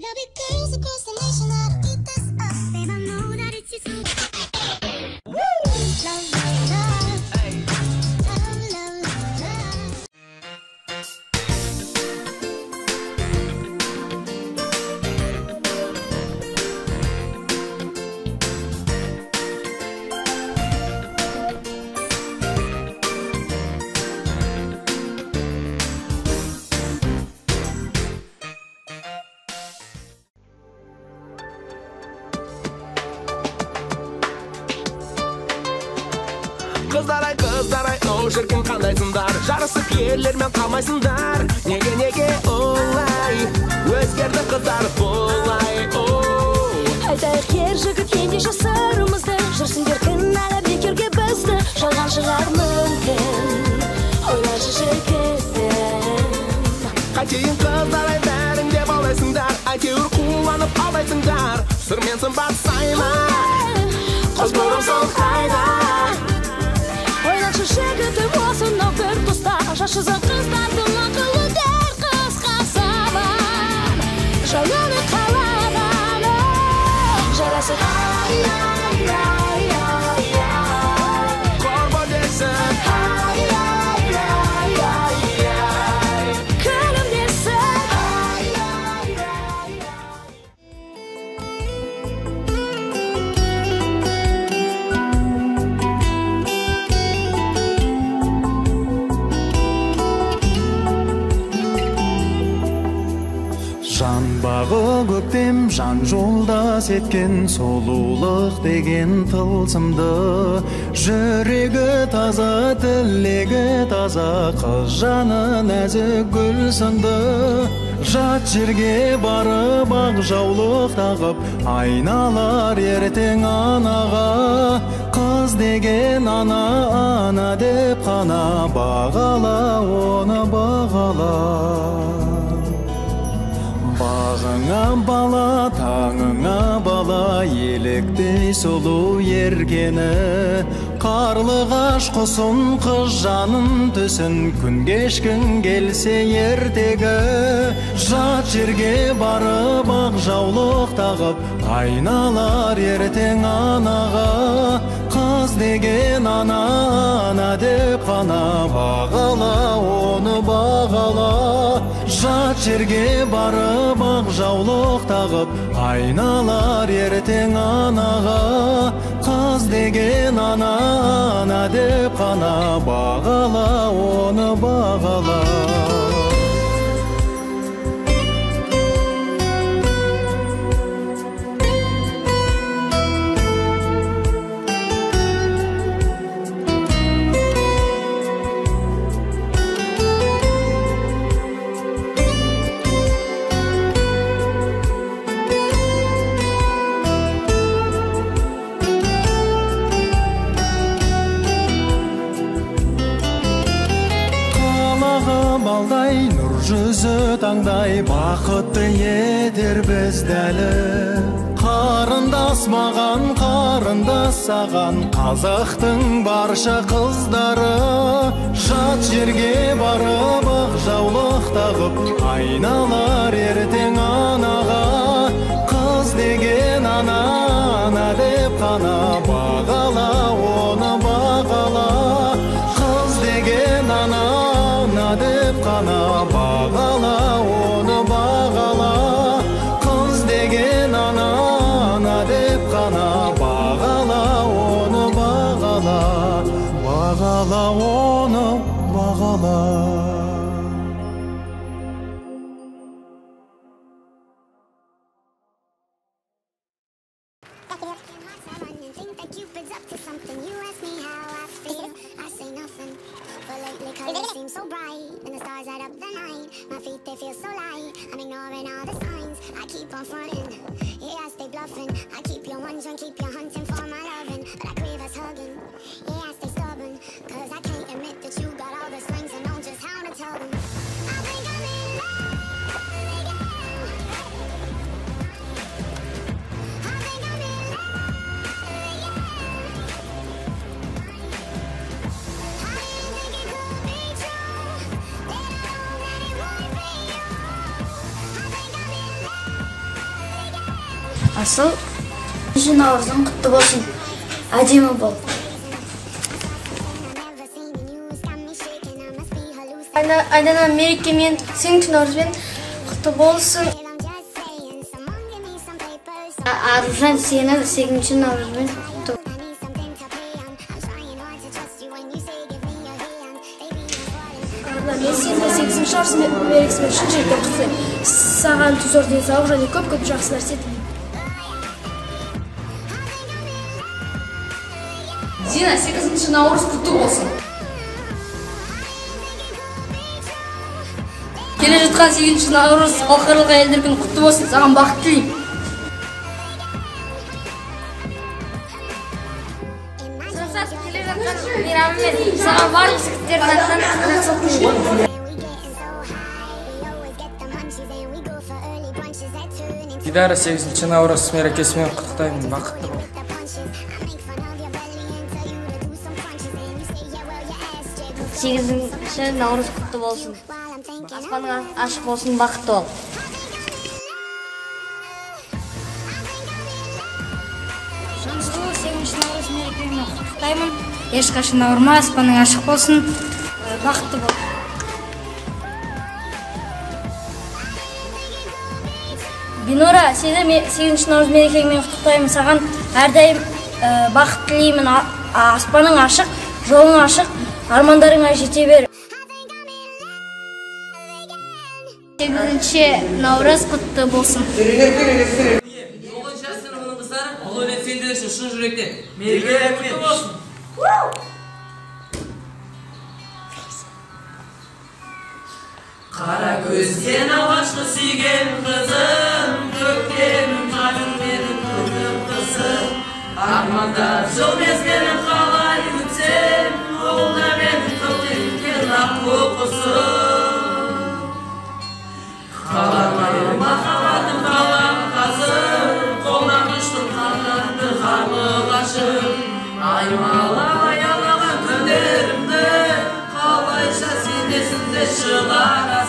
There'll be girls across the nation that'll eat this up. Babe, I know that it's just so. Woo! Love, love, love. Hey. Love, love, love, love. Kızlar ay o şirkin kandaysınдар Жарысып ерлермен қалмайсыңдар Неге олай Өзгерді қыздар болай Айтайық ер жігіт ендеше сырымызды Жүрсіңдер кінәлі бекерге бізді Жалған шығар мүмкін Ойлашы жігітім Қайтейін қыздар ай бәрін де балайсыңдар Әйтеуір қуанып алдайсыңдар Сырмен сымбат сайма Қыз бұрым сол қайда Ойлашы жігітім осынау бір тұста Жашызып қыздардың ақылы дәл қысқа сабам Жайланы қаладан Жарасы Қорба десін Күнім десін Жан бағы көктем, жан жолдас еткен Сұлулық деген тылсымды Жүрегі таза, тілегі таза Қыз жаны нәзік гүл сынды Жат жерге барып ақ жаулық тағып Айналар ертең анаға Қыз деген ана деп қана Бағала, оны бағала Бағыңа бала, таңыңа бала Еліктей сұлу ергені Қарлығаш құсын қыз жанын түсін Күн кешкін келсе ертегі Жат жерге барып ақ жаулық тағып Айналар ертең анаға Қыз деген ана деп қана Бағала, оны бағала Жат жерге барып ақ жаулық тағып Айналар ертең анаға Қыз деген ана деп қана Бағала, оны бағала Балдай нұр жүзі таңдай бақытты етер бізді әлі Қарындас маған, қарындас саған Қазақтың барша қыздары Жат жерге барып ақ жаулық тағып Айналар ертең анаға Қыз деген ана деп қана Бағала, оны бағала Қыз деген ана деп қана бағала, оны бағала Қыз деген ана деп қана бағала, оны бағала Бағала, оны бағала So bright, and the stars light up the night. My feet, they feel so light. I'm ignoring all the signs. I keep on fronting, yeah, I stay bluffing. I keep you wondering, keep you hunting for my loving. But I crave us hugging, yeah, I stay stubborn. Cause I can't admit that you got all the strings and know just how to tell them. I think I'm in love again. I think I'm in love again. I didn't think it could be true. Then I know that it would be you. I think I'm in love. Асыл, 8 наурызың құтты болсын. Әдемі бол. Айдана мерекемен, 8 наурызбен құтты болсын. Аружан, сені 8 наурызбен құтты. Мен сені 8 наурыз мерекесімен шын жүректен құттықтаймын. Саған зор денсаулық және көп жақсы нәрсе тілеймін. Зина, 8 наурыз құтты болсын. Келе жатқан 8 наурыз халықаралық әйелдер күні құтты болсын. Саған бақыт тілеймін. Келе жатқан мейрамымен саған барлық жігіттердің атынан жақсылық тілеймін. Дидара 8 наурыз мерекесімен құттықтаймын. Бақытты бол. 8 наурыз құтты болсын. Аспаның ашық болсын, бақытты бол. Жансұлу 8 наурыз мерекемен құттықтаймын. Ешқашан ауырма, аспаның ашық болсын, бақытты бол. Бинура, сені 8 наурыз мерекемен құттықтаймын. Саған әрдайым бақыт тілеймін. Аспаның ашық, жолың ашық, армандарыңа жете бер. 8 наурыз құтты болсын. 9 сыныбының қыздары, ұлы өнер сендер үшін шын жүректен мереке құтты болсын. Қара көзден алғашқы сүйген қызым, көктемім қаным менің көңіл қызым. Армандап жыл мезгілін қалай өтсем, ол да менің көктемген ақ қоқысым. Қаламайым махаббатым қаламқасым, қолдан ұштым қанатты қарлығашым. Аймалап аялаған күндерімді, қалайша сен есімде шығар.